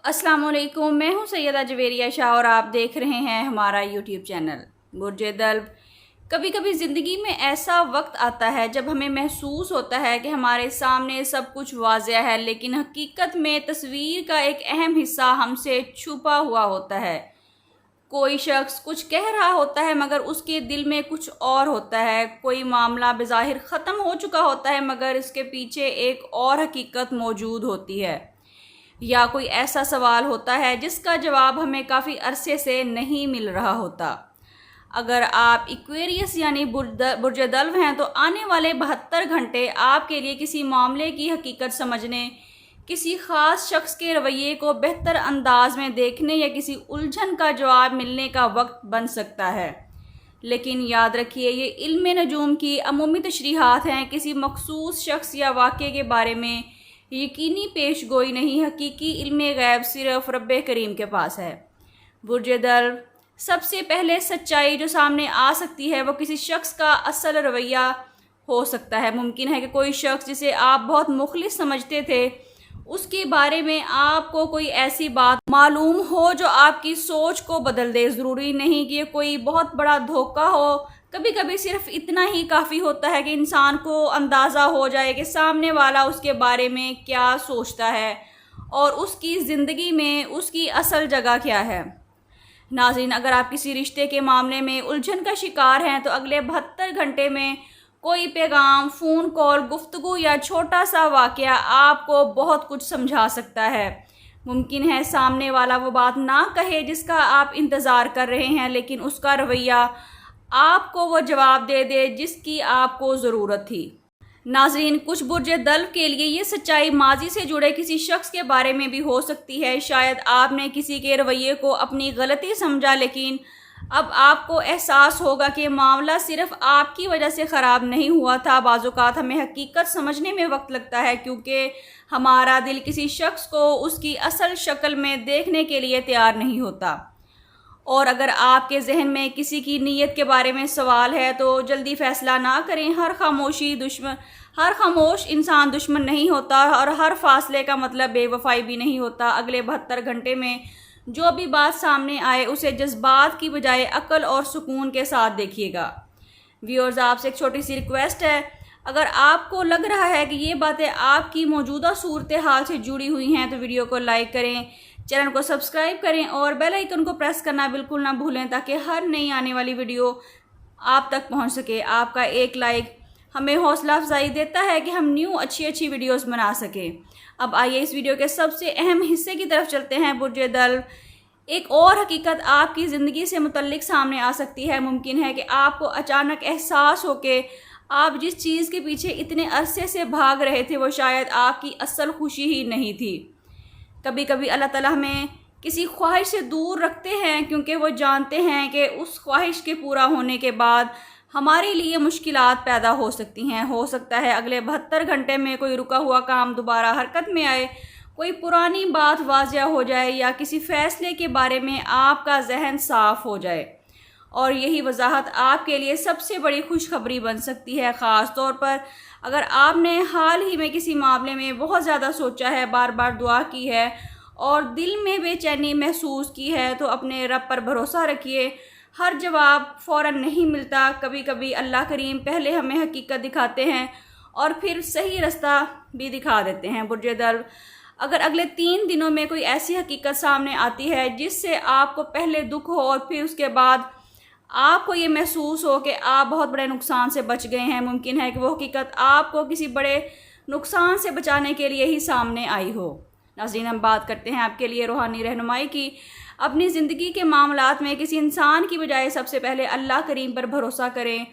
अस्सलाम वालेकुम। मैं हूं सैयदा जवेरिया शाह और आप देख रहे हैं हमारा यूट्यूब चैनल बुर्ज दल्ब। कभी कभी ज़िंदगी में ऐसा वक्त आता है जब हमें महसूस होता है कि हमारे सामने सब कुछ वाज़ेह है, लेकिन हकीकत में तस्वीर का एक अहम हिस्सा हमसे छुपा हुआ होता है। कोई शख्स कुछ कह रहा होता है मगर उसके दिल में कुछ और होता है। कोई मामला बेज़ाहिर ख़त्म हो चुका होता है मगर इसके पीछे एक और हकीकत मौजूद होती है। या कोई ऐसा सवाल होता है जिसका जवाब हमें काफ़ी अरसे से नहीं मिल रहा होता। अगर आप एक्वेरियस यानी बुर्ज दल्ब हैं तो आने वाले 72 घंटे आपके लिए किसी मामले की हकीकत समझने, किसी ख़ास शख्स के रवैये को बेहतर अंदाज में देखने या किसी उलझन का जवाब मिलने का वक्त बन सकता है। लेकिन याद रखिए, ये इल्म नजूम की अमूमी तशरीहात हैं, किसी मखसूस शख्स या वाक़े के बारे में यकीनी पेश गोई नहीं। हकीकी इल्म गैब सिर्फ रब्बे करीम के पास है। बुर्ज दल्ब, सबसे पहले सच्चाई जो सामने आ सकती है वो किसी शख्स का असल रवैया हो सकता है। मुमकिन है कि कोई शख्स जिसे आप बहुत मुखलिस समझते थे, उसके बारे में आपको कोई ऐसी बात मालूम हो जो आपकी सोच को बदल दे। ज़रूरी नहीं कि कोई बहुत बड़ा धोखा हो, कभी कभी सिर्फ इतना ही काफ़ी होता है कि इंसान को अंदाज़ा हो जाए कि सामने वाला उसके बारे में क्या सोचता है और उसकी ज़िंदगी में उसकी असल जगह क्या है। नाज़रीन, अगर आप किसी रिश्ते के मामले में उलझन का शिकार हैं तो अगले 72 घंटे में कोई पैगाम, फ़ोन कॉल, गुफ्तगू या छोटा सा वाक़या आपको बहुत कुछ समझा सकता है। मुमकिन है सामने वाला वो बात ना कहे जिसका आप इंतज़ार कर रहे हैं, लेकिन उसका रवैया आपको वो जवाब दे दे जिसकी आपको ज़रूरत थी। नाज़रीन, कुछ बुर्ज दल्ब के लिए ये सच्चाई माजी से जुड़े किसी शख्स के बारे में भी हो सकती है। शायद आपने किसी के रवैये को अपनी गलती समझा, लेकिन अब आपको एहसास होगा कि मामला सिर्फ आपकी वजह से ख़राब नहीं हुआ था। बाज़-औक़ात हमें हकीकत समझने में वक्त लगता है क्योंकि हमारा दिल किसी शख्स को उसकी असल शक्ल में देखने के लिए तैयार नहीं होता। और अगर आपके जहन में किसी की नीयत के बारे में सवाल है तो जल्दी फ़ैसला ना करें। हर खामोश इंसान दुश्मन नहीं होता और हर फासले का मतलब बेवफाई भी नहीं होता। अगले 72 घंटे में जो भी बात सामने आए उसे जज्बात की बजाय अक्ल और सुकून के साथ देखिएगा। व्यूअर्स, आपसे एक छोटी सी रिक्वेस्ट है, अगर आपको लग रहा है कि ये बातें आपकी मौजूदा सूरत हाल से जुड़ी हुई हैं तो वीडियो को लाइक करें, चैनल को सब्सक्राइब करें और बेल आइकन को प्रेस करना बिल्कुल ना भूलें ताकि हर नई आने वाली वीडियो आप तक पहुंच सके। आपका एक लाइक हमें हौसला अफजाई देता है कि हम न्यू अच्छी वीडियोस बना सकें। अब आइए इस वीडियो के सबसे अहम हिस्से की तरफ चलते हैं। बुर्ज दल्ब, एक और हकीकत आपकी ज़िंदगी से मुतल्लिक सामने आ सकती है। मुमकिन है कि आपको अचानक एहसास हो कि आप जिस चीज़ के पीछे इतने अरसे से भाग रहे थे वो शायद आपकी असल खुशी ही नहीं थी। कभी कभी अल्लाह ताला हमें किसी ख्वाहिश से दूर रखते हैं क्योंकि वो जानते हैं कि उस ख्वाहिश के पूरा होने के बाद हमारे लिए मुश्किलात पैदा हो सकती हैं। हो सकता है अगले 72 घंटे में कोई रुका हुआ काम दोबारा हरकत में आए, कोई पुरानी बात वाज़िया हो जाए या किसी फ़ैसले के बारे में आपका जहन साफ़ हो जाए। और यही वजाहत आपके लिए सबसे बड़ी खुशखबरी बन सकती है। ख़ास तौर पर अगर आपने हाल ही में किसी मामले में बहुत ज़्यादा सोचा है, बार बार दुआ की है और दिल में बेचैनी महसूस की है, तो अपने रब पर भरोसा रखिए। हर जवाब फ़ौरन नहीं मिलता। कभी कभी अल्लाह करीम पहले हमें हकीकत दिखाते हैं और फिर सही रास्ता भी दिखा देते हैं। बुर्ज दल्ब, अगर अगले 3 दिनों में कोई ऐसी हकीकत सामने आती है जिससे आपको पहले दुख हो और फिर उसके बाद आपको ये महसूस हो कि आप बहुत बड़े नुकसान से बच गए हैं, मुमकिन है कि वो हकीकत आपको किसी बड़े नुकसान से बचाने के लिए ही सामने आई हो। नाज़रीन, हम बात करते हैं आपके लिए रूहानी रहनुमाई की। अपनी ज़िंदगी के मामलात में किसी इंसान की बजाय सबसे पहले अल्लाह करीम पर भरोसा करें।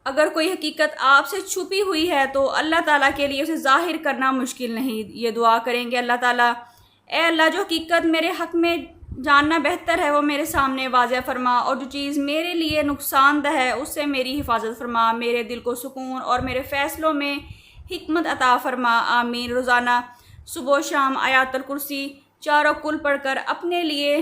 अगर कोई हकीकत आपसे छुपी हुई है तो अल्लाह ताला के लिए उसे ज़ाहिर करना मुश्किल नहीं। ये दुआ करेंगे, अल्लाह ताला, ए अल्लाह, जो हकीकत मेरे हक़ में जानना बेहतर है वो मेरे सामने वाज़ेह फरमा और जो चीज़ मेरे लिए नुकसानदह है उससे मेरी हिफाजत फरमा। मेरे दिल को सुकून और मेरे फ़ैसलों में हिकमत अता फरमा। आमीन। रोज़ाना सुबह शाम आयतुल कुर्सी चारों कुल पढ़कर अपने लिए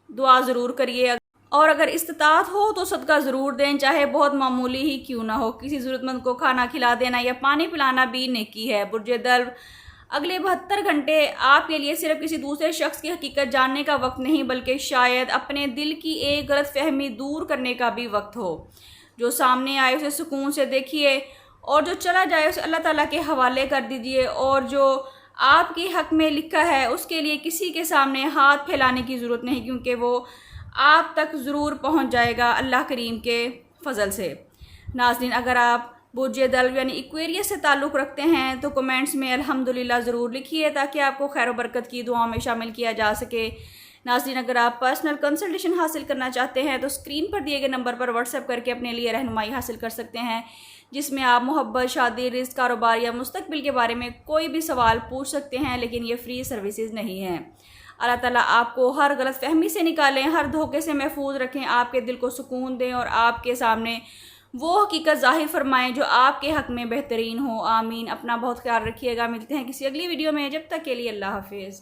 दुआ ज़रूर करिए और अगर इस्तिताअत हो तो सदका ज़रूर दें, चाहे बहुत मामूली ही क्यों ना हो। किसी ज़रूरतमंद को खाना खिला देना या पानी पिलाना भी नेकी है। बुर्ज दल्ब, اگلے 72 گھنٹے آپ کے لیے صرف کسی دوسرے شخص کی حقیقت جاننے کا وقت نہیں، بلکہ شاید اپنے دل کی ایک غلط فہمی دور کرنے کا بھی وقت ہو۔ جو سامنے آئے اسے سکون سے دیکھیے، اور جو چلا جائے اسے اللہ تعالیٰ کے حوالے کر دیجیے، اور جو آپ کے حق میں لکھا ہے اس کے لیے کسی کے سامنے ہاتھ پھیلانے کی ضرورت نہیں، کیونکہ وہ آپ تک ضرور پہنچ جائے گا اللہ کریم کے فضل سے۔ ناظرین، اگر آپ برج دلو یعنی ایکویریس سے تعلق رکھتے ہیں تو کمنٹس میں الحمدللہ ضرور لکھیے تاکہ آپ کو خیر و برکت کی دعاؤں میں شامل کیا جا سکے۔ ناظرین، اگر آپ پرسنل کنسلٹیشن حاصل کرنا چاہتے ہیں تو اسکرین پر دیے گئے نمبر پر واٹس ایپ کر کے اپنے لیے رہنمائی حاصل کر سکتے ہیں، جس میں آپ محبت، شادی، رزق، کاروبار یا مستقبل کے بارے میں کوئی بھی سوال پوچھ سکتے ہیں، لیکن یہ فری سروسز نہیں ہیں۔ اللہ تعالیٰ آپ کو ہر غلط فہمی سے نکالیں، ہر دھوکے سے محفوظ رکھیں، آپ کے دل کو سکون دیں اور آپ کے سامنے وہ حقیقت ظاہر فرمائیں جو آپ کے حق میں بہترین ہو۔ آمین۔ اپنا بہت خیال رکھیے گا، ملتے ہیں کسی اگلی ویڈیو میں، جب تک کے لیے اللہ حافظ۔